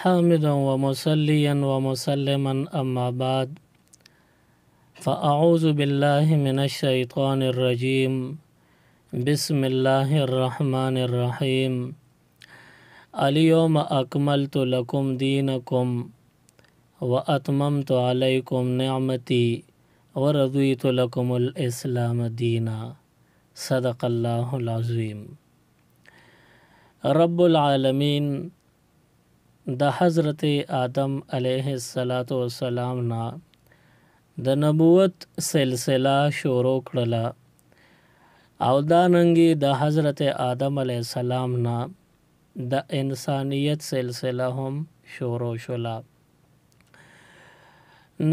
حامدا ومصليا ومسلما أما بعد فأعوذ بالله من الشيطان الرجيم. بسم الله الرحمن الرحيم. اليوم أكملت لكم دينكم وأتممت عليكم نعمتي ورضيت لكم الإسلام دينا. صدق الله العظيم. رب العالمین د حضرت آدم علیه السلام نا د نبوت سلسله شروع کړله او داننګي د حضرت آدم علیه السلام نا د انسانیت سلسله هم شروع شوله.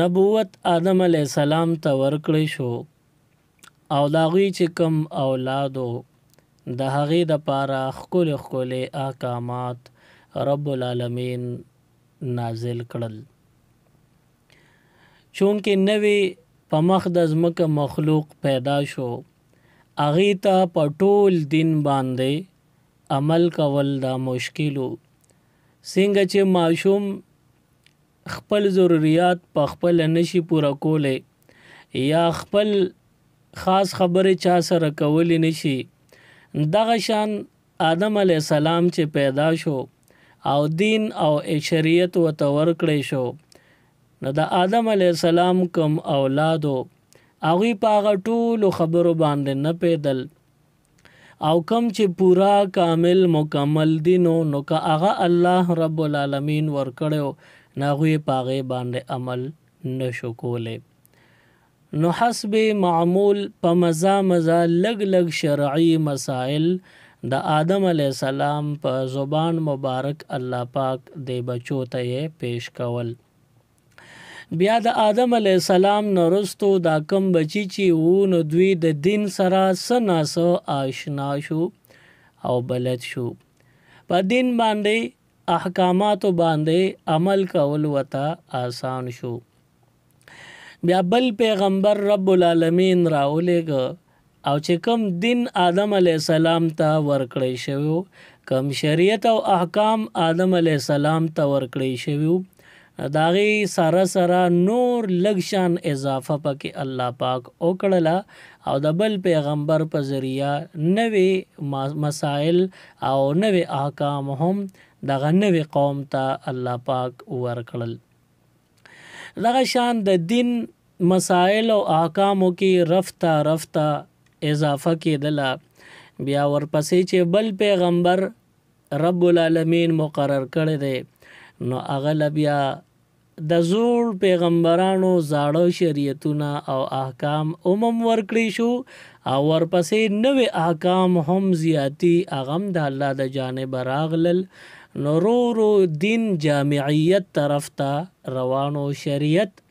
نبوت آدم علیه السلام ته ورکړی شو او د هغوی چې کوم اولادو د هغې دپاره ښکلې ښکلې احکامات رب العالمین نازل کړل. چونکې نوې په مخ د ځمکه مخلوق پیدا شو، هغې ته په ټول دین باندې عمل کول دا مشکل و. څنګه چې ماشوم خپل ضروریات په خپله نشي پوره کولی یا خپل خاص خبرې چا سره کولی نشي، دغه شان آدم علیه السلام چې پیدا شو او دین او شریعت ورته ورکړی شو، نو د آدم علیه السلام کوم اولادو هغوی په هغه ټولو خبرو باندې نه پیدل او کوم چې پورا کامل مکمل دینو نو که هغه الله رب العالمین ورکړی نو هغوی په هغې باندې عمل نشو کولی. نو حسب معمول په مزه مزه لږ لږ شرعي مسائل د آدم علیه السلام په زبان مبارک الله پاک د بچو ته یې پیش کول. بیا د آدم علیه السلام نه وروستو دا کم بچي چې وو نو دوی د دین سره څه ناڅه آشنا شو او بلد شو. په دین باندې احکاماتو باندې عمل کول ورته آسان شو. بیا بل پیغمبر رب العالمین راولېږه او چې کوم دین آدم علیه السلام ته ورکړی شوی، کوم شریعت او احکام آدم علیه السلام ته ورکړی شوي، د هغې سره سره نور لږ شان اضافه پکې الله پاک وکړله او د بل پیغمبر په ذریعه نوې مسائل او نوې احکام هم دغه نوې قوم ته الله پاک ورکړل. دغه شان د دین مسائل او احکامو کې رفته رفته اضافه کېدله. بیا ورپسې چې بل پیغمبر رب العالمین مقرر کړی دی نو هغه له بیا د زوړ پیغمبرانو زاړه شریعتونه او احکام عموم ورکړي شو او ورپسې نوې احکام هم زیاتی هغه هم د الله د جانبه راغلل. نو رو رو دین جامعیت طرف ته روانو، شریعت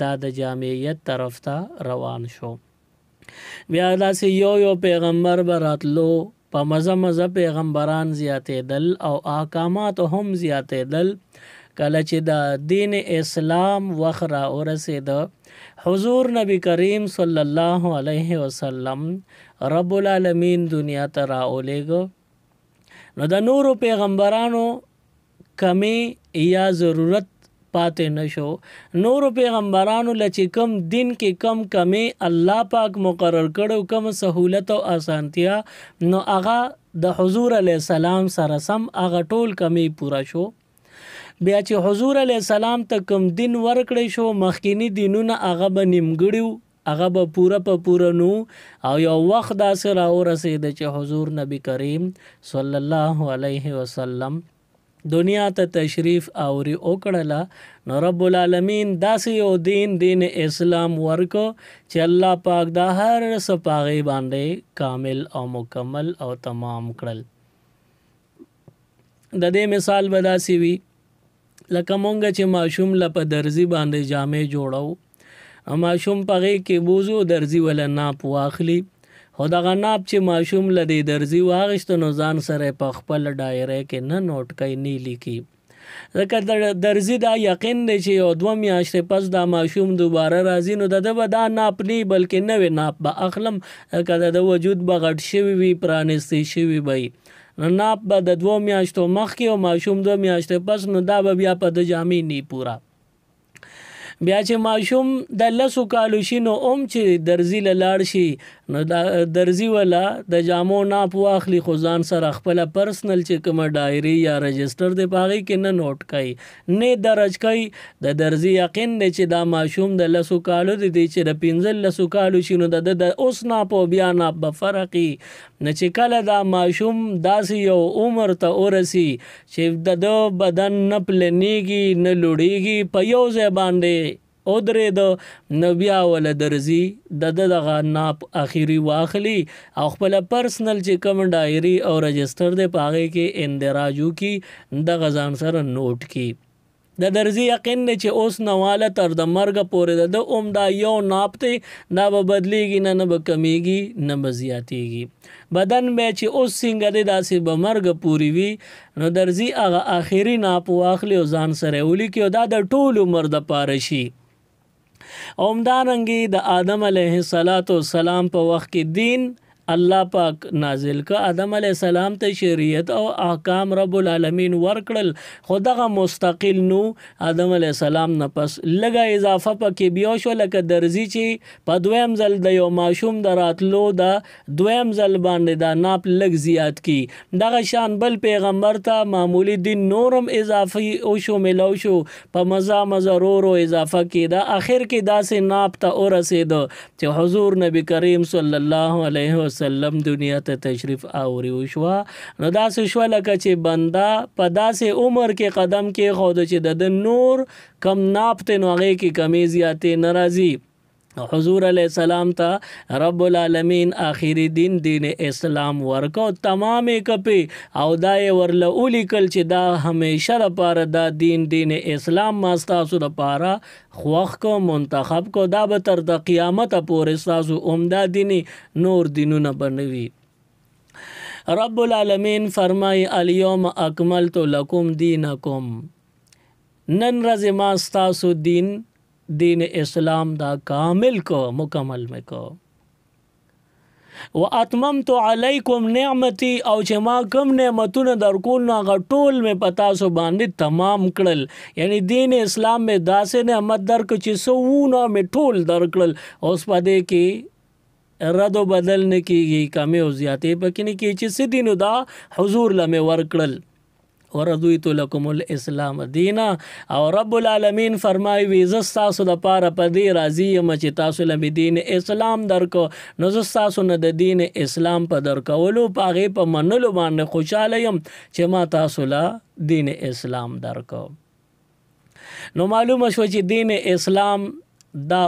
دا د جامعیت طرف ته روان شو. بیا داسې یو پیغمبر به راتلو، په مزه مزه پیغمبران زیاتېدل او احکامات هم زیاتېدل. کله چې د دین اسلام وخت را ورسېده، حضور نبی کریم صلی الله علیه وسلم رب العالمین دنیا ته راولېږه، نو د نورو پیغمبرانو کمی یا ضرورت پاتې نشو. نورو پیغمبرانو له چې کم دین کې کم کمی الله پاک مقرر کړو، کم سهولت او اسانتیا، نو هغه د حضور علیه السلام سره سم هغه ټول کمی پوره شو. بیا چې حضور علیه السلام ته کم دین ورکړی شو، مخکینی دینونه هغه به نیمګړي وو، هغه به پوره په پوره نو او یو وخت داسې راورسېده چې حضور نبی کریم صلی الله علیه وسلم دنیا ته تشریف آوری وکړله. نو رب العالمین داسې یو دین اسلام ورکو چې الله پاک دا هر څه په هغې باندې کامل او مکمل او تمام کړل. د دې مثال به داسې وي لکه مونږ چې ماشوم له په درزي باندې جامې جوړو، ماشوم په هغې کې بوزو، درزي وله ناپ واخلي، خو دغه ناپ چې ماشوم له دې درزي واخیسته نو ځان سره په خپل ډایره کې نه نوټ کوي، نه لیکي، ځکه درزي دا یقین دی چې یو 2 میاشتې پس دا ماشوم دوباره راځي نو د ده به دا ناپ نه بلکې نوې ناپ به اخلم، که د وجود به غټ شوي وي، پرانستې شوي به وي. نو ناپ به د 2 میاشتو مخکې او ماشوم 2 میاشتې پس، نو دا به بیا په د جامې نی پورا. بیا چې ماشوم د 10 کالو شي نو چې درزي لاړ شي نو دا درزي ولا د جامو ناپ واخلي، خو ځان سره خپل پرسنل چې کوم ډایري یا رجستر دی پاغي کې نه نوٹ کړي نه درج کړي. د درزي یقین دی چې دا ماشوم د 10 کالو دی چې د 15 کالو شي نو د اوس ناپ او بیا ناپ به فرقي. نه چې کله دا ماشوم داسې یو عمر ته ورسی چې د بدن نه پلنیږي نه لوړیږي، په یو ځای باندې او درې د نو بیا ول درزي دغه ناپ اخیری واخلي او خپل پرسنل چې کوم ډایري او رجستر دی پاغه کې اندراجو کی د غزان سره نوٹ کی. د درزي یقین نه چې اوس نواله تر د مرګ پورې د عمدا یو ناپ ته دا به بدلیږي نه به کمیږي نه به زیاتیږي. بدن به چې اوس څنګه دی داسې به مرګ پوری وي نو درزي هغه اخیری ناپ واخلي او ځان سره ولي کې او دا د ټول عمر د پاره شي. اومدارنګي د آدم علیه السلام په وخت کې دین الله پاک نازل کا. آدم علیه السلام ته شریعت او احکام رب العالمین ورکړل، خو دغه مستقل نو. آدم علیه السلام نه پس لګه اضافه پکې بیا شو، لکه درزي چې په دویم ځل د یو ماشوم د راتلو د دویم ځل باندې دا ناپ لګ زیات کی. دغه شان بل پیغمبر ته معمولی دین نورم اضافي او شو ملو شو په مزه رو اضافه کی. دا اخر کې داسې ناپ ته ورسېد چې حضور نبی کریم صلی الله علیه وسلم دنیا ته تشریف آوری وشوا. نو داسې شو لکه چې بندا په داسې عمر کې قدم کې خود چې د نور کم ناپ ته نو هغه کې کمی زیاتې ناراضي. حضور علیہ السلام ته رب العالمین آخری دین اسلام ورکو تمام کپی او دای ورله اولیکل چې دا همیشه لپاره دا دین اسلام ماستاسو لپاره خوخ کو منتخب کو، دا به تر د قیامت پورې تاسو عمده دینی نور دینونه بنوي. رب العالمین فرمای الیوم اکملت لکم دینکم، نن ورځ ما ستاسو دین اسلام دا کامل کو مکمل میں کو. واتممت علیکم نعمتی، او چې ما کوم نعمتونه درکول نو هغه ټول مې پتا سو باندې تمام کړل. یعنی دین اسلام میں داسې نعمت درک چې سونه مې ټول درکړل. اوس پدې کې رد و بدل نه کیږي، کمی او زیاتې پکې نه کیږي چې سدینو دا حضور لمه ورکړل. ورضیت لکم الاسلام دینا، او رب العالمین فرمای وی زستاسو د پاره پدې راضی یم چې تاسو له دین اسلام درکو. نو زستاسو نه د دین اسلام په درکولو پاغه په منلو باندې خوشاله یم چې ما تاسو له دین اسلام درکو. نو معلومه شو چې دین اسلام دا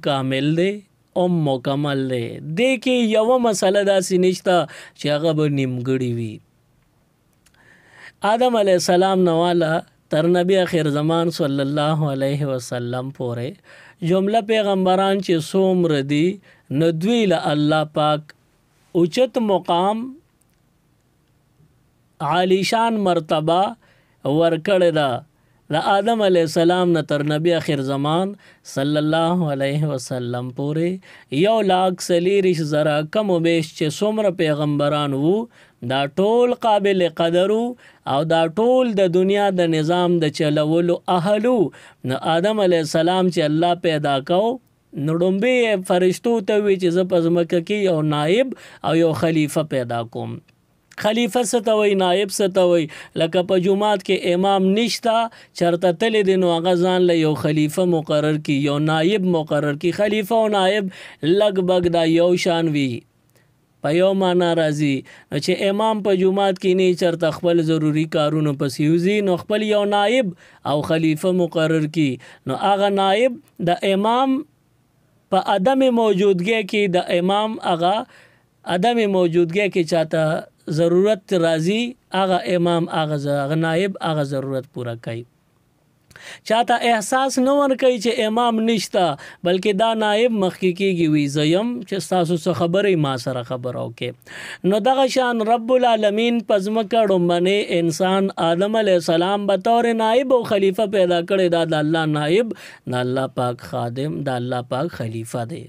کامل دی مکمل دی. دې کې یو مسله داسې نشته چې هغه به نیمګړی وي. آدم علیہ السلام نوالا تر نبی آخر زمان صلی اللہ علیہ وسلم پورے جمله پیغمبران چې څومره دي نو دوی له الله پاک اوچت مقام عالیشان مرتبه ورکړی ده. د آدم علیہ السلام نه تر نبی آخر زمان صلی الله علیه وسلم پورې 1,40,000 کم و بیش چې څومره پیغمبران وو دا ټول قابل قدرو او دا ټول د دنیا د نظام د چلولو اهلو. نو آدم علیہ السلام چې الله پیدا کو نو ډومبه فرشتو ته وی چې ز پزمکه کې یو نائب او یو خلیفہ پیدا کوم. خلیفہ ستوي نائب ستوي، لکه په جمعات کې امام نشتا چرته تل دین او غزان له یو خلیفہ مقرر کی یو نائب مقرر کی. خلیفہ او نائب لګ بګ دا یو شان وی په یو معنا راځي. چې امام په جمعات کې نه چرته خپل ضروری کارونو پس یوزي نو خپل یو نائب او خلیفہ مقرر کی. نو هغه نائب د امام په عدم موجودګي کې د امام هغه عدم موجودګي کې چاته ضرورت راځي هغه امام هغه نائب هغه ضرورت پورا کوي. چاته احساس نه ور کوي چې امام نشتا بلکې دا نائب مخکې کېږي وي زیم چې تاسو څه خبرې ما سره خبرو کې. نو دغه شان رب العالمین پزمکه ډومبنه انسان آدم علیہ السلام بطور نائب او خلیفہ پیدا کړی. دا د الله نائب، د الله پاک خادم، د الله پاک خلیفہ دی.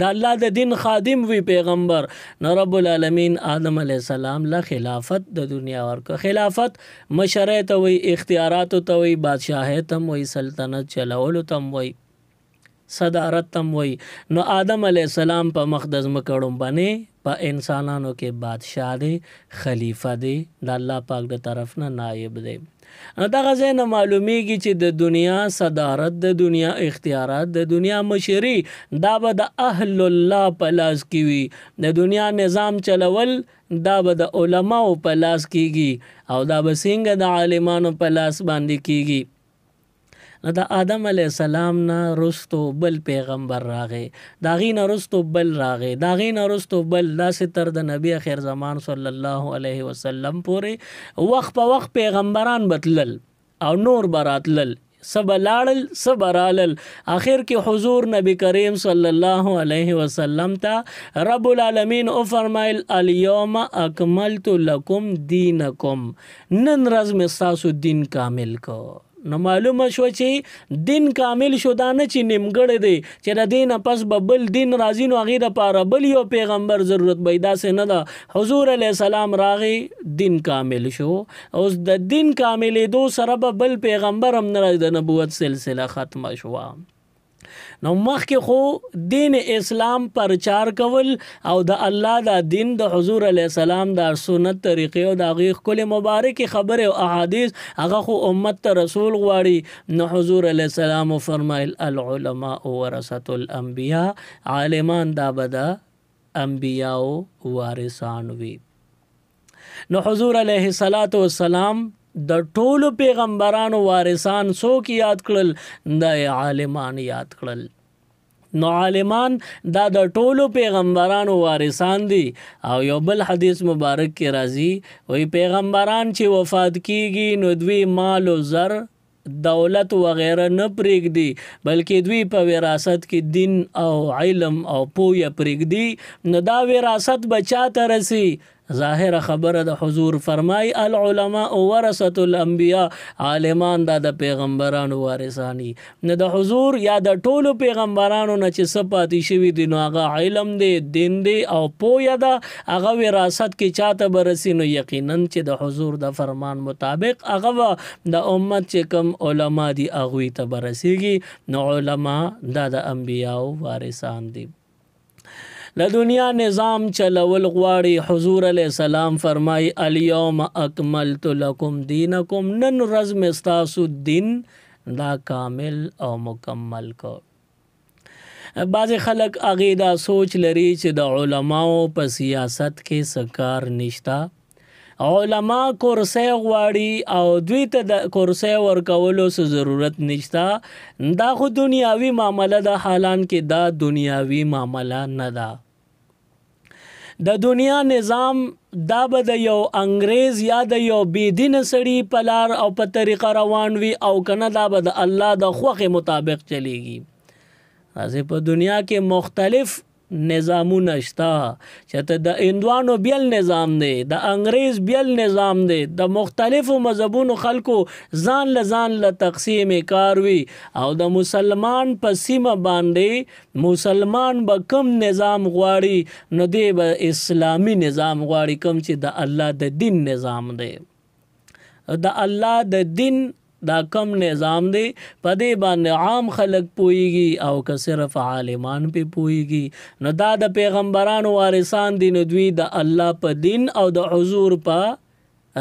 د الله د دین خادم وی پیغمبر. نو رب العالمین آدم علیه السلام له خلافت د دنیا ورکړه. خلافت مشرۍ ته وی، اختیاراتو ته وی، بادشاهۍ ته وی، سلطنت چلولو ته وی، صدارت تم وی. نو آدم علیه السلام په مخ د ځمکه ړومبنې په انسانانو کې بادشاه دی، خلیفه دی، د الله پاک د طرف نه نایب دی. نو دغه ځای نه معلومیږي چې د دنیا صدارت، د دنیا اختیارات، د دنیا مشري دا به د اهل الله په لاس کې وي. د دنیا نظام چلول دا به د علماو په لاس کیږي او دا به څنګه د عالمانو په لاس باندې کیږي. نو د آدم علیه السلام نه رستو بل پیغمبر راغی، د هغې نه رستو بل راغی، د هغې نه رستو بل، داسې تر د نبي اخر زمان صلی الله علیه وسلم پورې وخت په وخت پیغمبران بتلل او نور براتلل، څه به لاړل څه به رالل. آخر کې حضور نبی کریم صلی الله علیه وسلم ته رب العالمین وفرمایل الیوم اکملت لکم دینکم، نن ورځ مې ستاسو دین کامل کو. نو معلومه شو چې دین کامل شو، دا نه چې نیمګړی دی چې د دین پس به بل دین راځي نو هغې دپاره بل یو پیغمبر ضرورت به داسې نه ده. حضور علیه السلام راغی، دین کامل شو. اوس د دین کاملېدو سره به بل پیغمبر هم نه راځي، د نبوت سلسله ختمه شوه. نو مخکې خو دین اسلام پرچار کول او د الله دا دین د حضور علیه السلام دا سنت طریقې او د هغې ښکلې مبارکې خبرې او احادیث هغه خو امت ته رسول غواړي. نو حضور علیه السلام فرمایل العلماء ورثة الانبیاء، عالمان دا به د انبیاو وارثان وي. نو حضور علیه السلام د ټولو پیغمبرانو وارثان څوک یاد کړل؟ د عالمان یاد کړل. نو عالمان دا د ټولو پیغمبرانو وارثان دي. او یو بل حدیث مبارک کې راځي، وی پیغمبران چې وفات کیږي نو دوی مال و زر، دولت وغیرہ نه پرېږدي، بلکې دوی په وراثت کې دین او علم او پوهه پرېږدي. نو دا وراثت به چاته رسي؟ ظاهر خبره د حضور فرمای العلماء ورثة الانبیاء، عالمان دا د پیغمبرانو وارثانی. نه د حضور یا د ټولو پیغمبرانو نه چې څه پاتې شوي دي نو هغه علم دی، دین دی او پوهه ده، هغه وراثت کې چاته به رسي؟ نو یقینا چې د حضور د فرمان مطابق هغه به د امت چې کوم علما دي هغوی ته به رسیږي. نو علما دا د انبیاو وارثان دي. له دنیا نظام چلول غواړي، حضور علیه السلام فرمای الیوم اکملت لکم دینکم، نن ورځ مې ستاسو دین دا کامل او مکمل کو. بعضې خلک هغې دا سوچ لري چې د علماو په سیاست کې څه کار نشته. علما کرسی غواړي او دوی ته د کرسی ورکولو څه ضرورت نشته. دا خو دنیاوي معامله ده، حالان کې دا دنیاوي معامله نه ده. د دنیا نظام دا به د یو انګریز یا د یو بېدینه سړي په لار او په طریقه روان وي او که نه دا به د الله د خوښې مطابق چلیږي. داسې په دنیا کې مختلف نظامونه شته چې ته د هندوانو بیل نظام دی، د انګریز بیل نظام دی، د مختلفو مذهبونو خلکو ځان له تقسیم کار وي او د مسلمان په سیمه باندې مسلمان به کم نظام غواړي نو دی به اسلامی نظام غواړي، کم چې د الله د دین نظام دی. د الله د دین دا کم نظام دی، په دې باندې عام خلک پوهیږي او که صرف عالمان پې پوهیږي. نو دا د پیغمبرانو وارثان دي، نو دوی د الله په دین او د حضور په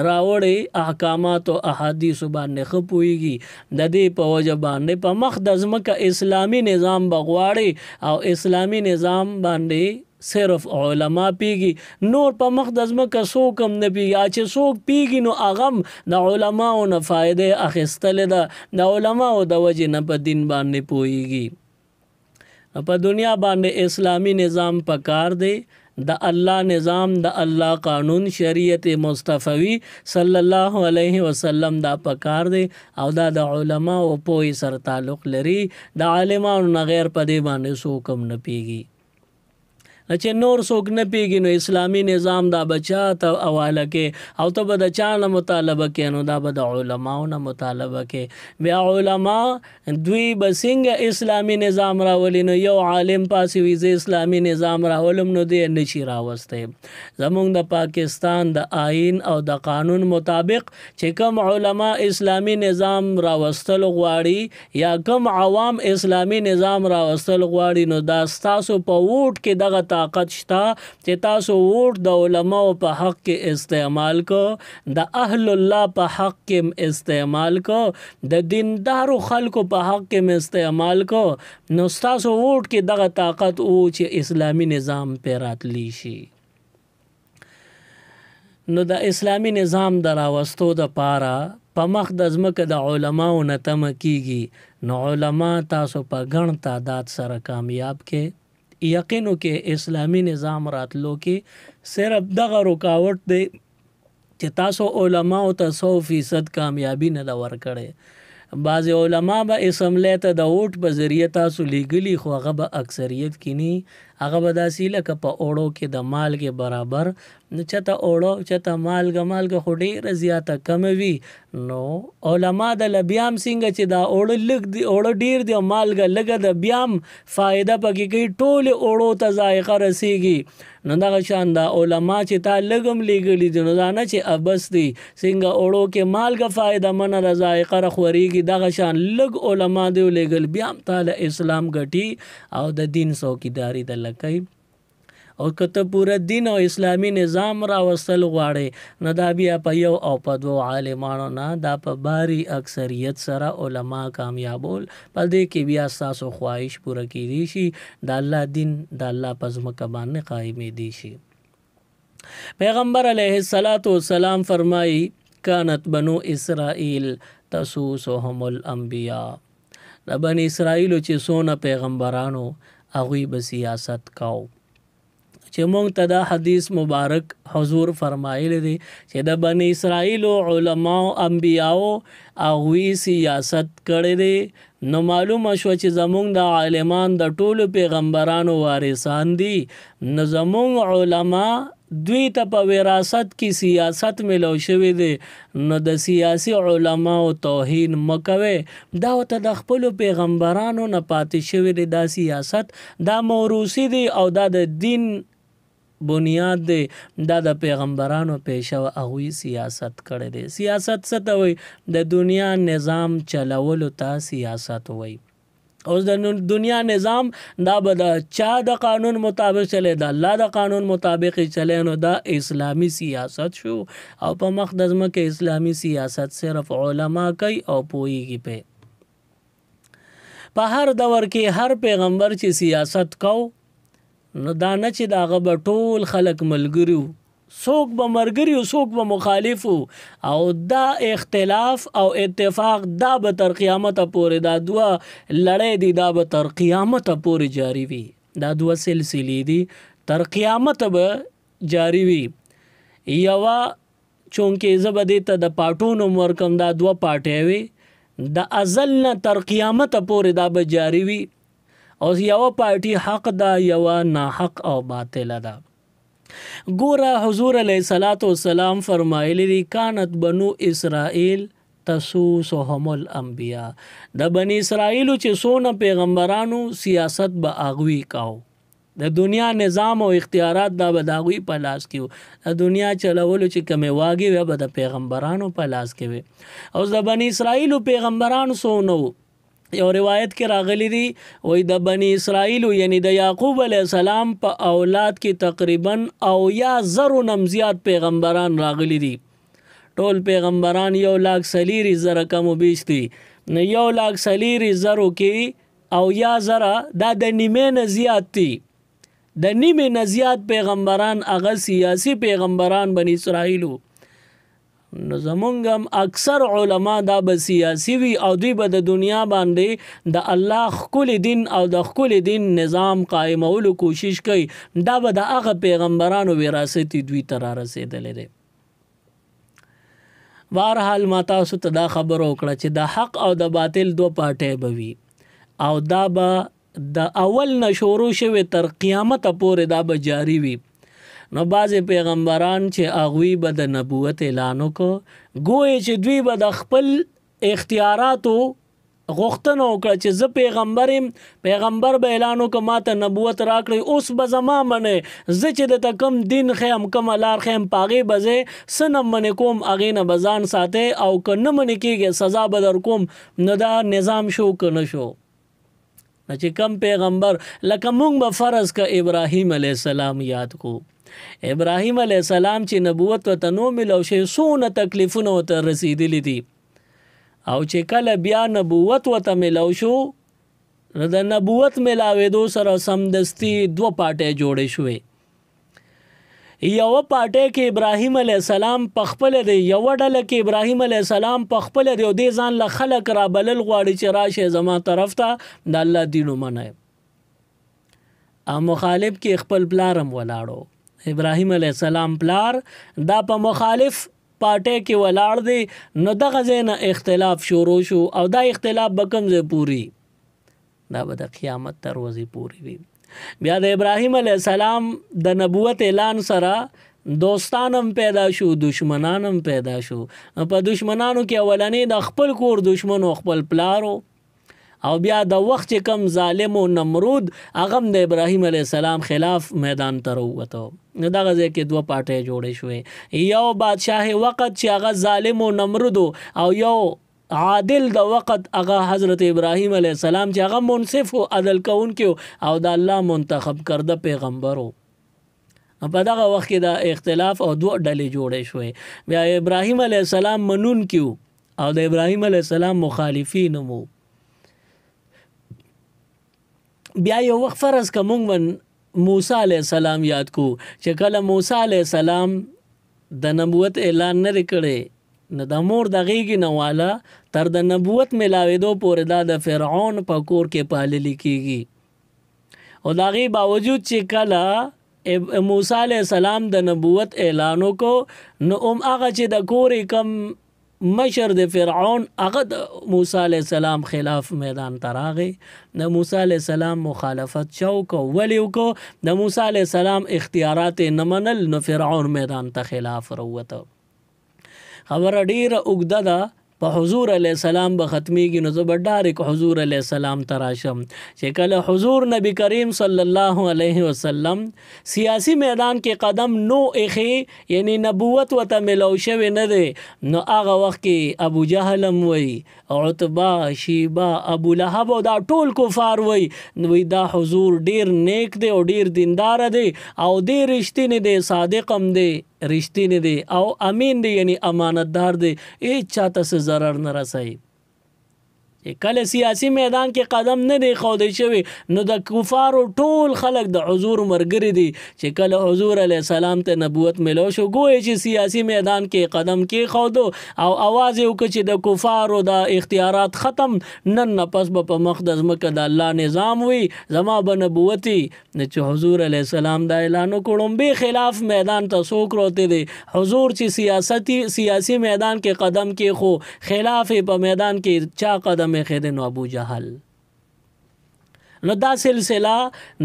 راوړې احکامات او احادیثو باندې ښه پوهیږي. د دې په وجه باندې په مخ د ځمکه اسلامي نظام به غواړي او اسلامي نظام باندې صرف علما پیږي، نور په مخ د ځمکه څوک هم نه پیږي. چې څوک پیږي نو هغه هم د علماو نه فایدې اخیستلې ده، د علماو د وجې نه په دین باندې پوهیږي. په دنیا باندې اسلامی نظام پکار دی، د الله نظام، د الله قانون، شریعت مصطفی صلی الله علیه وسلم دا پکار دی او دا د علماو پوهې سره تعلق لري. د عالمانو نه غیر په دې باندې څوک هم نه پیږي. چې نور څوک نه پیږي نو اسلامی نظام دا بچا ته حواله کې او ته به د چا نه مطالبه کې نو دا به د علماو نه مطالبه کې. بیا علما دوی به څنګه اسلامی نظام راولي نو یو عالم پاسې وي زه اسلامی نظام راولم نو دی نشي راوستی. زمونږ د پاکستان د آئین او د قانون مطابق چې کوم علما اسلامی نظام راوستل غواړي یا کوم عوام اسلامی نظام راوستل غواړي نو دا ستاسو په ووټ کې دغه طاقت شته چې تاسو ووټ د علماو په حق کې استعمال کو، د اهل الله په حق کې استعمال کو، د دیندارو خلکو په حق کې استعمال کو، نو ستاسو ووټ کې دغه طاقت او چې اسلامی نظام په راتلی شي. نو د اسلامی نظام د راوستو د پاره په مخ د ځمکه د علماو نه تمه کیږي نو علما تاسو په ګڼ تعداد سره کامیاب کې. یقینو کې اسلامی نظام راتلو کې صرف دغه رکاوټ دی چې تاسو علماو ته 100% کامیابی نه ده ورکړې. بعض علما به اسمبلی ته د ووټ په ذریعه تاسو لیږلي خو هغه به اکثریت کې نه، هغه به داسې لکه په اوړو کې د مالګې برابر، نو چته اوړو چته مالګه خو ډېره زیاته کمه وي. نو علما د لبیام څنګه چې دا اوړه لږ دی اوړه ډېر دی او مالګه لږه د بیام فایده پکې کوي ټولې اوړو ته ذایقه رسیږي. نو دغه شان دا علما چې تا لږم لیږلي دي نو دا نه چې ابس دي څنګه اوړو کې مالګه فایده منه د ذایقه رخورېږي دغه شان لږ علما دی لیږل بیا هم تاله اسلام ګټي او د دین څوکیداري د لکۍ. او که ته پوره دین او اسلامی نظام راوستل غواړې نو دا بیا په یو او په دوو عالمانو نه دا په باری اکثریت سره علما کامیابول په دې کې بیا ستاسو خواهش پوره کیدی شي د الله دین د الله په ځمکه باندې قایمېدی شي. پیغمبر علیه السلام فرمایي کانت بنو اسرائیل تسوسهم الانبیاء. د بنی اسرائیلو چې څونه پیغمبرانو هغوی به سیاست کاو. چې مونږ ته دا حدیث مبارک حضور فرمایلی دی چې د بنی اسرائیلو علماو انبیاو هغوی سیاست کړی دی نو معلومه شوه چې زمونږ د عالمان د ټولو پیغمبرانو وارثان دي. نو زمونږ علما دوی ته په وراثت کې سیاست ملو شوی دی نو د سیاسی علماو توهین مکوي. دا ته د خپلو پیغمبرانو نه پاتې شوی دی دا سیاست دا موروثي دی او دا د دین بنیاد دی دا د پیغمبرانو پیشه و هغوی سیاست کړی دی. سیاست څه ته وایي؟ د دنیا نظام چلولو ته سیاست وایي. اوس د دنیا نظام دا به د چا د قانون مطابق چلی د الله د قانون مطابق چلی نو دا اسلامی سیاست شو او په مخ د ځمکې اسلامی سیاست صرف علما کوي او پوهیږي په هر دور کې هر پیغمبر چې سیاست کو نو دا نه چې د هغه به ټول خلک ملګري وو، څوک به مرګري وو څوک به مخالف وو او دا اختلاف او اتفاق دا به تر قیامته پورې دا دوه لړۍ دي دا به تر قیامته پورې جاری وي. دا دوه سلسلې دي تر قیامته به جاری وي. یوه چونکې زه به دې ته د پاټو نوم ورکم دا دوه پاټې وي د ازل نه تر قیامته پورې دا به جاری وي او یوه پارټي حق ده یوه ناحق او باطله ده. ګوره حضور علیه السلام فرمایلی دی کانت بنو اسرائیل تسوسهم الانبیاء. د بنی اسرائیلو چې څونه پیغمبرانو سیاست به هغوی کاو. د دنیا نظام او اختیارات دا به د هغوی په لاس کې وو. د دنیا چلولو چې کومې واګې وې به د پیغمبرانو په لاس کې وې. اوس د بنی اسرائیلو پیغمبرانو څونه وو؟ یو روایت کې راغلی دی وای د بنی اسرائیلو یعنی د یعقوب علیه السلام په اولاد کې تقریبا 90,000 زیات پیغمبران راغلی دي. ټول پیغمبران 1,40,000 کم و بیش دي. نو 1,40,000 کې 90,000 دا د نیمې نه زیات دي. د نیمې نه زیات پیغمبران هغه سیاسی پیغمبران بنی اسرائیلو. نو زمونږ هم اکثر علما دا به سیاسی وي او دوی به د دنیا باندې د الله ښکلی دین او د ښکلی دین نظام قایمولو کوشش کوي. دا به د هغه پیغمبرانو وراثت دوی ته را رسېدلی دی. بهرحال ما تاسو ته دا خبره وکړه چې د حق او د باطل دوه پاټۍ به وي او دا به د اول نه شروع شوی تر قیامت پورې دا به جاری وي. نو بعضې پیغمبران چې هغوی به د نبوت اعلان وکړو، ګویا چې دوی به د خپل اختیاراتو غوښتنه وکړه چې زه پیغمبر یم، پیغمبر به اعلان وکړه ما ته نبوت راکړئ، اوس به زما منئ، زه چې درته کوم دین ښیم کومه لار ښیم په هغې به ځئ، څه نه منې کوم هغې نه به ځان ساتئ، او که نه منې کېږي سزا به در کوم. نو دا نظام شو که نه شو؟ نو چې کم پیغمبر لکه مونږ به فرض که ابراهیم علیه السلام یاد کو، ابراهیم علیه السلام چې نبوت ورته نو میلاو شوی، څونه تکلیفونه ورته رسېدلي دي، او چې کله بیا نبوت ورته میلاو شو، نو د نبوت میلاوېدو سره سمدستي دوه پارټۍ جوړې شوې. یوه پارټۍ کې ابراهیم علیه السلام پخپله دی، یوه ډله کې ابراهیم علیه السلام پخپله دی او دې ځان له خلک رابلل غواړي چې راشئ زما طرف ته د الله دین ومنئ. او مخالف کې خپل پلار هم ولاړو، ابراهیم علیه السلام پلار دا په مخالف پارټۍ کې ولاړ دی. نو دغه ځای نه اختلاف شروع شو، او دا اختلاف به کوم ځای پوري؟ دا به د قیامت تر ورځې پورې وي. بیا د ابراهیم علیه السلام د نبوت اعلان سره دوستان هم پیدا شو، دشمنان هم پیدا شو. په دشمنانو کې اولنې د خپل کور دشمن او خپل پلارو، او بیا د وخت چې کم ظالم او نمرود هغه هم د ابراهیم علیه السلام خلاف میدان ته راووتو. نو دغه ځای کې دوه پارټۍ جوړې شوې، یو بادشاه وقت چې هغه ظالم او نمرود، او یو عادل د وقت هغه حضرت ابراهیم علیه السلام چې هغه منصف او عدل کوونکی او د الله منتخب کرده پیغمبر و. په دغه وخت کې د اختلاف او دوه ډلې جوړې شوې. بیا ابراهیم علیه السلام منونکي او د ابراهیم علیه السلام مخالفین مو. بیا یو وخت فرض که مونږ موسی علیه السلام یاد کو، چې کله موسی علیه السلام د نبوت اعلان نه کړی، نو د مور د غېږې نه والا تر د نبوت میلاوېدو پورې دا د فرعون په کور کې پاللي کېږي. او د هغې باوجود چې کله موسی علیه السلام د نبوت اعلان وکړو، نو هم هغه چې د کورې کم مشر د فرعون هغه د موسی علیه السلام خلاف میدان ته راغی. د موسی علیه السلام مخالفت چا وکړو؟ ولې وکړو؟ د موسی علیه السلام اختیارات یې نه منل، نو فرعون میدان ته خلاف راووته. خبره ډیره اوږده ده، په حضور علیه السلام به ختمیږي، نو زه به ډایرک حضور علیه السلام ته راشم. چې کله حضور نبی کریم صلی الله علیه وسلم سیاسی میدان کې قدم نو ایښی، یعنی نبوت ورته میلاو شوی نه دی، نو هغه وخت کې ابو جهل هم وایي، عتبه، شیبه، ابو لهب او دا ټول کفار وایي، نو دا حضور ډیر نیک دی او ډیر دیندار دی او ډیر رښتینی دی، صادق هم دی، رښتینی دی او امین دی، یعنی امانتدار دی، هیڅ چاته څه ضرر نه رسوي. کله سیاسی میدان کې قدم نه دی ښودی شوی، نو د کفارو ټول خلک د حضور ملګري دي. چې کله حضور علیه السلام ته نبوت میلاو شو، ګویا چې سیاسی میدان کې قدم کېښودو او اواز یې وکړه چې د کفارو د اختیارات ختم، نن نه پس به په مخ د ځمکه د الله نظام وي، زما به نبوت وي. چې حضور علیه السلام دا اعلان وکړو، بې خلاف میدان ته څوک راوتی دی؟ حضور چې سیاسی میدان کې قدم کېښو، خلاف په میدان کې چا قدم خیدن ابو جهل. نو دا سلسله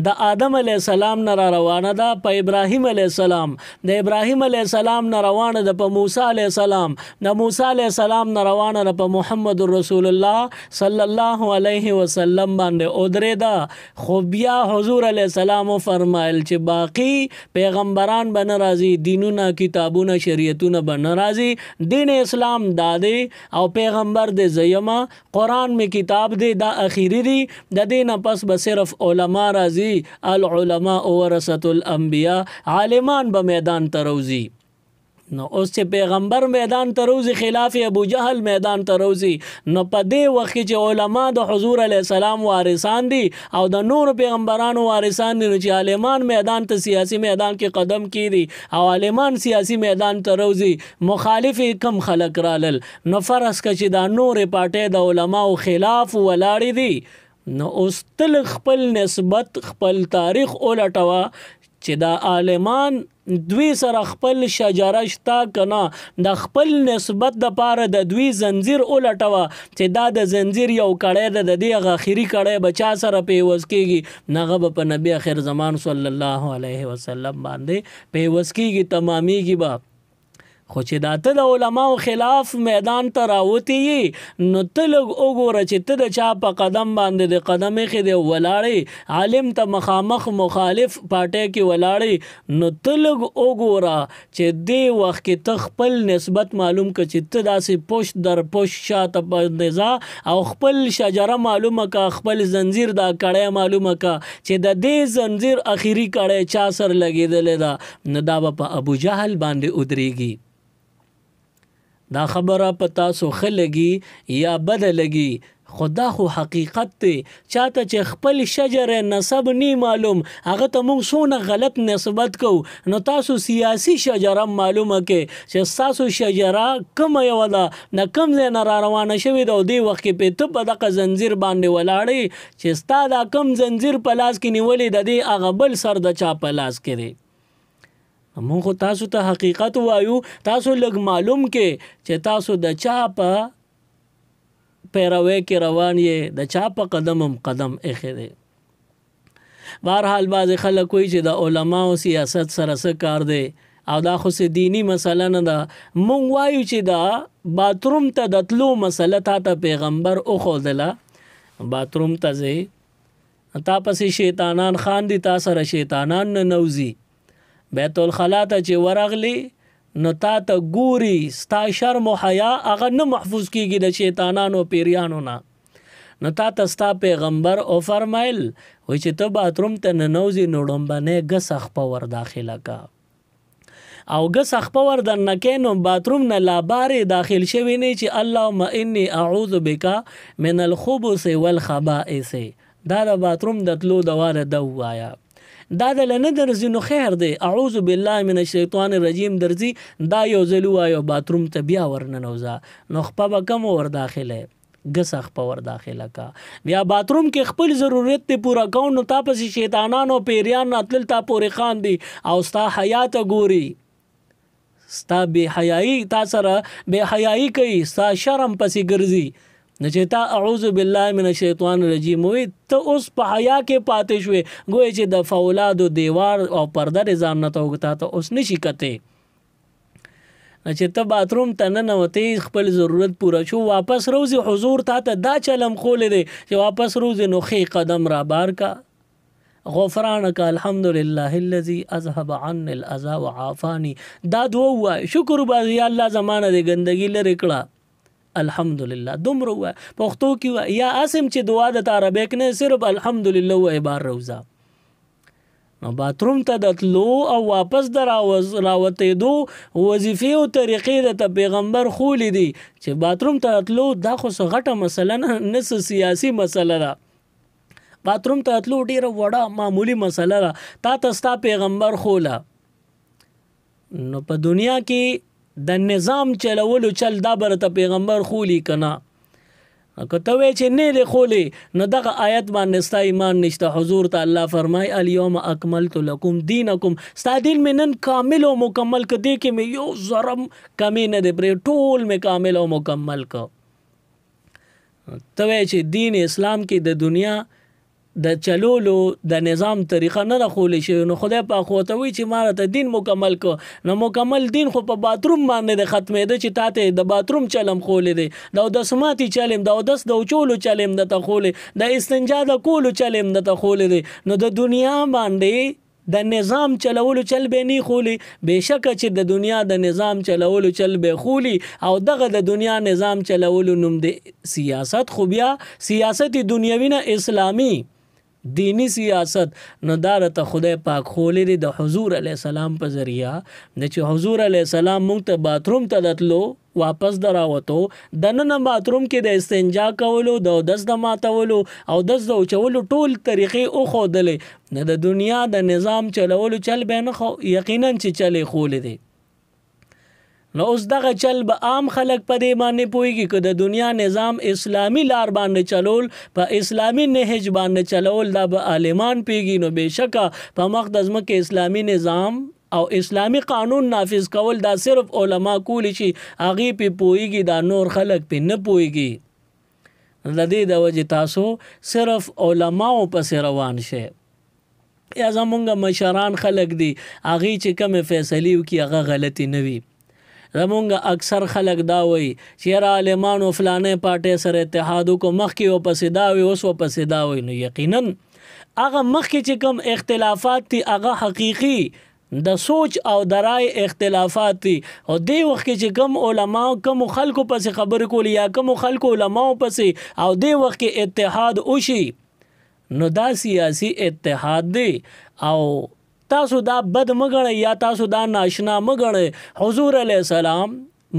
د آدم علیه السلام نه را روانه ده په ابراهیم علیه السلام، د ابراهیم علیه السلام نه روانه ده په موسی علیه السلام، د موسی علیه السلام نه روانه ده په محمد رسول الله صلی الله علیه وسلم باندې ودرېده. خو بیا حضور علیه السلام فرمایل چې باقی پیغمبران به نه راځي، دینونه، کتابونه، شریعتونه به نه راځي، دین اسلام دا دی او پیغمبر د زیما، قرآن می کتاب دی، دا اخیری دی، د دین پس به صرف علما راځي، العلماء ورثة الانبیاء، عالمان به میدان ته راوځي. نو اوس چې پیغمبر میدان ته راوځي، خلاف ابو جهل میدان ته راوځي، نو په دې وخت کې چې علما د حضور علیه السلام وارثان دي او د نور پیغمبرانو وارثان دي، نو چې عالمان میدان ته سیاسی میدان کې قدم کیږي او عالمان سیاسی میدان ته راوځي، مخالف کم خلق رالل، نو فرض که چې دا نور پارټۍ د علماو خلاف ولاړې دي، نو اوس تل خپل نسبت، خپل تاریخ ولټوه چې دا عالمان دوی سره خپل شجره شتا کنا د خپل نسبت د پاره د دوی زنجیر ولټوه چې دا د زنجیر یو کړی د دې اخیری کړی بچا سره پیوس کیږي نغه په نبی اخر زمان صلی الله علیه وسلم باندې پیوس کیږي تمامیږي با خو چې دا ته د علماو خلاف میدان ته راوتی نو ته لږ وګوره چې ته د چا په قدم باندې د قدم ایښې دی ولاړې عالم ته مخامخ مخالف پارټۍ کې ولاړې نو ته لږ وګوره چې دې وخت کې ته خپل نسبت معلوم کړه چې ته داسې پشت در پشت شاته باندې ځه او خپل شجره معلومه کړه خپل زنجیر دا کړی معلومه کړه چې د دې زنجیر اخیری کړی چا سر لګېدلی ده نو دا به په ابو جهل باندې ودرېږي دا خبره په تاسو ښه لګي یا بده لګي خدا خو حقیقت دی چاته چې خپل شجر نسب نی معلوم هغه ته موږ څونه غلط نسبت کو نو تاسو سیاسی شجره معلومه کې چې تاسو شجره کوم یو ده نه کوم ځای نه را روانه شوې ده او دې وخت کې په ته په دغه زنجیر باندې ولاړې چې ستا دا کوم زنجیر په لاس کې نیولې د دې هغه بل سر د چا په لاس کې دی مونږ خو تاسو ته حقیقت وایو تاسو لږ معلوم کې چې تاسو د چا په پیروي کې روان یې د چا په قدم ایښی دی بهرحال بعضې خلک وایي چې د علماو سیاست سره څه کار دی او دا خو څه دینی مسله نه ده مونږ وایو چې دا باتروم ته د تلو مسله تا ته پیغمبر وښودله باتروم ته ځې تا پسې شیطانان خاندي تا سره شیطانان نه نوځي بیت الخلا ته چې ورغلی نو تا ته ګوري ستا شرم و حیا هغه نه محفوظ کیږي د شیطانانو پیریانو نه نو تا ته ستا پیغمبر او فرمایل وای چې ته باتروم ته ننوځې نو ډومبنۍ ګس اخپه ور داخله کا او ګس اخپه ور دننه کې نو باتروم نه لا بارې داخل شوي نه چې اللهم انی اعوذ بک من الخبث والخبائث دا د باتروم د تلو د واره ده ووایه دا د نه درځي نو خیر دی اعوذ بالله من الشیطان الرجیم درځي دا یو ځل ووایو باتروم ته بیا ورننوځه نو خپه به کم ور داخله ګس خپه ور داخله کا بیا باتروم کې خپل ضرورت ته پورا کوو نو تا پسې شیطانانو پیریان تلل تا پورې خان دي او ستا حیات ګوري ستا بې حیایي تا سره بې حیایي کوي ستا شرم پسې ګرځي نو چې تا اعوذ بالله من الشیطان الرجیم وی ته اوس په حیا کې پاتې شوې ګویا چې د فولادو دیوار او پرده ځان نه ته وګتا ته اوس نشي کته چې ته باتروم ته ننوتې خپل ضرورت پوره شو واپس روزي حضور ته دا چلم خولې دی چې واپس روزي نو خې قدم را بار کا غفرانک الحمدلله الذي اذهب عني الاذى وعافاني دا دوه شکر بازي الله زمانه د ګندګي لري کړه الحمدلله دومره وای پښتو کې یا اسم چې دعا د عربیک نه صرف الحمدلله وای بار روزه نو باتروم ته د تلو او واپس راوتې دو وظیفې او طریقې د پیغمبر خولې دي چې باتروم ته تلو دا خو څه غټه مسله نه سیاسي مسله ده باتروم ته تلو ډیره وړه معمولی مسله ده تا ته ستا پیغمبر خوله نو په دنیا کې د نظام چلولو چل دا برته پیغمبر خولی کنا کته وی چې نه دی خولی نو دغه آیت باندې ستا ایمان نشته حضور ته الله فرمای الیوم اکملت لکم دینکم ستا دین مې نن کامل او مکمل ک دې کې مې یو ذره کمی نه دی پرې ټول مې کامل او مکمل ک ته وی چې دین اسلام کې د دنیا د چلولو د نظام طریقه نه خولې شي نو خدای په خوتوي چې ماره ته دین مکمل کو نو مکمل دین خو په باتروم باندې د ختمې ده چې تاته د باتروم چلم خولې دي دا د سماتی چلم دا د چولو چلم د ته خولې د استنجا د کولو چلم د ته خولې دي نو د دنیا باندې د نظام چلولو چل به نه خولي بهشکه چې د دنیا د نظام چلولو چل به خولي او دغه د دنیا نظام چلولو نوم دی سیاست خو بیا سیاست دنیوي نه اسلامی دینی سیاست نو دار ته خدای پاک خولې دی د حضور علی السلام په ذریعہ د چې حضور علی السلام مونږ ته باتروم ته دتلو واپس دراوتو د نن باتروم کې د استنجا کولو د دس د ماتولو او دس د چولو ټول طریقې او خودلې نه د دنیا د نظام چلولو چل به نه خو یقینا چې چلې خولې دی نو اوس دغه چل به عام خلک په دې باندې پوهیږي که د دنیا نظام اسلامی لار باندې چلول په اسلامی نهج باندې چلول دا به عالمان پیږي نو بېشکه په مقدس مکه اسلامی نظام او اسلامی قانون نافذ کول دا صرف علما کولی شي، هغې پې پوهیږي، دا نور خلک پې نه پوهیږي. د دې د وجې تاسو صرف علماو پسې روان شئ. یا زمونږ مشران خلک دي هغې چې کومې فیصلې وکړي هغه غلطې نه وي. زمونږ اکثر خلک دا وایي چې یاره عالمانو فلانې پارټۍ سره اتحاد وکړو، مخکې ورپسې دا وي اوس ورپسې دا وي. نو یقینا هغه مخکې چې کوم اختلافات دي هغه حقیقي د سوچ او د رای اختلافات دي، او دې وخت کې چې کوم علما کوم خلکو پسې خبرې کولې یا کوم خلکو علماو پسې او دې وخت کې اتحاد وشي، نو دا سیاسي اتحاد دی. او تاسو دا بد مګړئ یا تاسو دا ناشنا مګړئ. حضور علیه السلام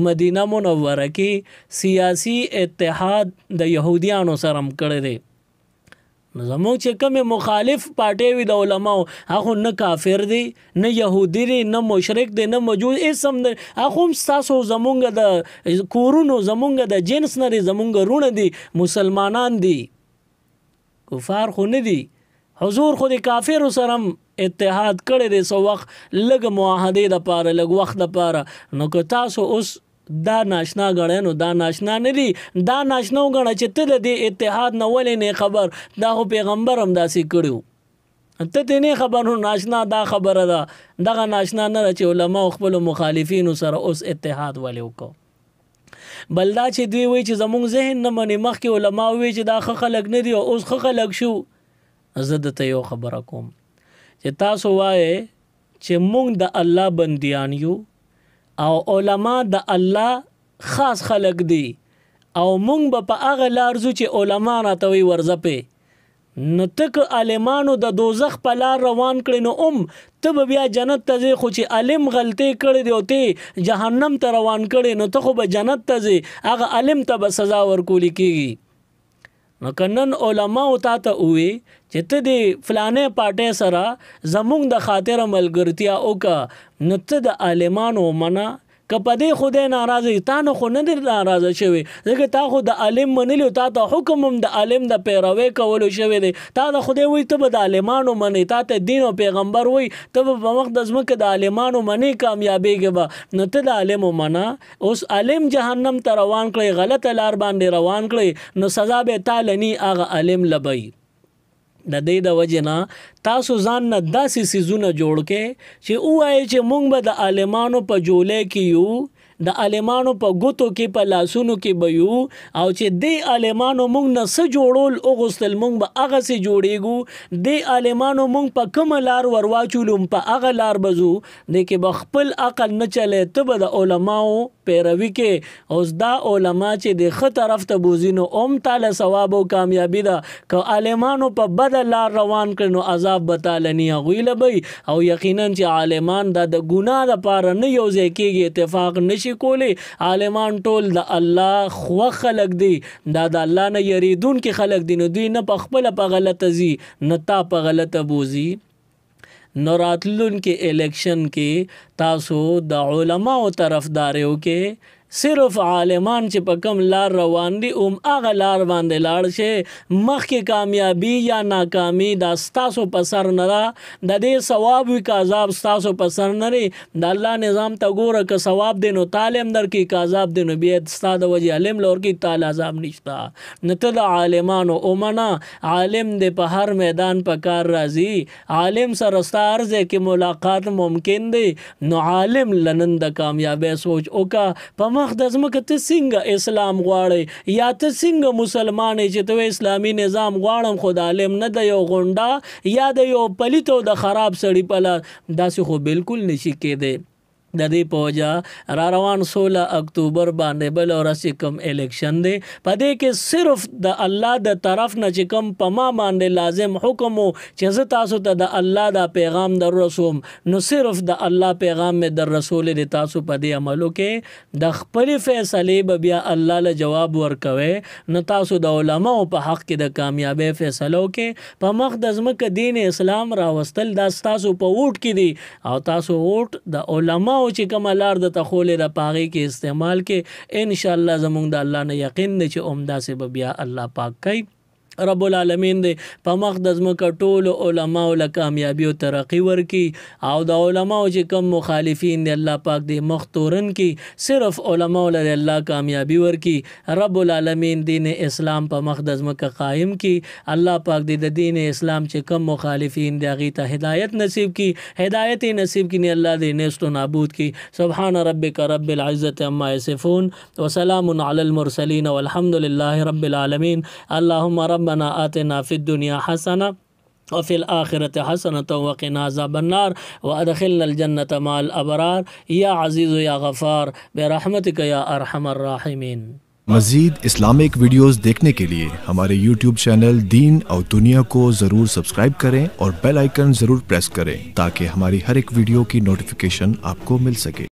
مدینه منوره کې سیاسي اتحاد د یهودیانو سره هم کړی دی. نو زموږ چې کومې مخالف پارټۍ وي د علماو هغه نه کافر دی، نه یهودي دی، نه مشرک دی، نه مجوس، هېڅ هم دی. هغه هم ستاسو زمونږ د کورونو زمونږ د جنس نه دی، زمونږ رونه دي، مسلمانان دي، کفار خو نه دي. حضور خو د کافرو سره هم اتحاد کړی دی څه وخت، لږ معاهدې دپاره، لږ وخت دپاره. نو که تاسو اوس دا ناشنا غړی نو دا ناشنا نه دي، دا ناشنا وګڼه چې ته د دې اتحاد نه ولې نه خبر. دا خو پیغمبر هم داسې کړي، ته ته نه خبر. نو ناشنا دا خبره ده، دغه ناشنا نه ده چې علما خپلو مخالفینو سره اوس اتحاد ولې وکړو. بل دا چې دوی وایي چې زمونږ ذهن نه مني، مخکې علما وایي چې دا ښه خلک نه دي او اوس ښه خلک شو. زه درته یو خبره کوم چې تاسو وایئ چې مونږ د الله بندیان یو او علما د الله خاص خلق دي، او مونږ به په هغه لار ځو چې علما راته وایي ورځه پې. نو ته که عالمانو د دوزخ په لار روان کړې نو ته به بیا جنت ته ځې، خو چې عالم غلطۍ کړې دی او ته جهنم ته روان کړې نو ته خو به جنت ته ځې، هغه عالم ته به سزا ورکولی کېږي. نو که نن علماو تا ته ووایي چې ته د فلانې پارټۍ سره زمونږ د خاطره ملګرتیا وکړه، نو ته د عالمانو منه. که په دې خدای ناراضه تا نه خو نه دی ناراضه شوی، ځکه تا خو د عالم منلی او تا ته حکم هم د عالم د پیروي کولو شوی دی. تا د خدای وایي ته به د عالمانو منې، تا ته دین او پیغمبر وایي ته به په وخت د ځمکې د عالمانو منې کامیابېږې به. نو ته د عالمو منه. اوس عالم جهنم ته روان کړئ، غلطه لار باندې روان کړئ، نو سزا به تا لني هغه عالم لبئ. د دې د وجې نه تاسو ځان نه داسې څیزونه جوړ کې چې ووایئ چې مونږ به د عالمانو په جولۍ کې یو، د عالمانو په ګوتو کې په لاسونو کې به یو، او چې دې عالمانو مونږ نه څه جوړول وغوښتل مونږ به هغسې جوړېږو. دې عالمانو مونږ په کومه لار ورواچولو په هغه لار به ځو. دې کې به خپل عقل نه چلی، ته به د علماو پیروي کې. اوس دا علما چې د ښه طرف ته بوځي نو هم تاله ثواب او کامیابي ده. که عالمانو په بده لار روان کړي نو عذاب به تاله ني هغوی لبئ. او یقینا چې عالمان دا د ګناه دپاره نه یو ځای کېږي، اتفاق نشي کولی. عالمان ټول د الله خوښ خلق دي، دا د الله نه یریدونکي خلق دي. نو دوی نه په خپله په غلطه ځي نه تا په غلطه بوځي. نو راتلونکي الیکشن کې تاسو د علماو طرفداري وکړئ. صرف عالمان چې په کوم لار روان دي هغه لار باندې لاړ شئ. مخکې کامیابي یا ناکامي دا ستاسو په سر نه ده، د دې ثواب وي که عذاب ستاسو په سر نه دی. د الله نظام ته ګوره، که ثواب دی نو تاله هم درکړي، که عذاب دی نو بیا ستا د وجې عالم له ورکړي، تاله عذاب نشته. نو ته د عالمانو ومنه. عالم دی په هر میدان په کار راځي، عالم سره ستا هر ځای کې ملاقات ممکن دی. نو عالم لنن د کامیابۍ سوچ وکړه. په مخ د ځمکه ته څنګه اسلام غواړئ یا ته څنګه مسلمان یې چې ته اسلامي نظام غواړم خو د عالم نه د یو غونډه یا د یو پلیت او د خراب سړي په لار، داسې خو بالکل نشي کېدی. د دې په وجه را روان 16 اکتوبر باندې بل ورځ چې کوم الیکشن دی، په دې کې صرف د الله د طرف نه چې کوم په ما باندې لازم حکم و چې زه تاسو ته د الله دا پیغام در رسوم، نو صرف د الله پیغام مې در رسول دی. تاسو په دې عملو کې د خپل فیصلې به بیا الله له جواب ورکوي. نو تاسو د علماو په حق کې د کامیابی فیصلو کې په مخ د ځمکه دین اسلام راوستل دا تاسو په ووټ کې دی، او تاسو ووټ د علماو چې کوم لار د تخولې د پاغې کې استعمال کې ان شاء الله زمونږ د الله نه یقین دی چې عمده سے بیا الله پاک کوي. رب العالمین دې په مخ د ځمکه ټولو علماو له کامیابي او ترقي ورکړي او د علماو چې کم مخالفین دي الله پاک دې مخ تورن کړي، صرف علماو له الله کامیابي ورکړي. رب العالمین دین اسلام په مخ د ځمکه قایم کړي. الله پاک دې د دین اسلام چې کم مخالفین دي هغې ته هدایت نصیب کړي، هدایت یې نصیب کړي الله دې نیست و نابود کړي. سبحان ربک رب العزة عما یصفون وسلام علی المرسلین والحمد لله رب العالمین. اللهم ربنا آتنا في الدنيا حسنة وفي الآخرة حسنة وقنا عذاب النار وأدخلنا الجنة مع الأبرار يا عزيز يا غفار برحمتك يا أرحم الراحمين. मज़ीद Islamic videos देखने के लिए हमारे YouTube चैनल दीन और दुनिया को ज़रूर सब्सक्राइब करें और बेल आइकन ज़रूर प्रेस करें ताकि हमारी हर एक वीडियो की नोटिफिकेशन आपको मिल सके।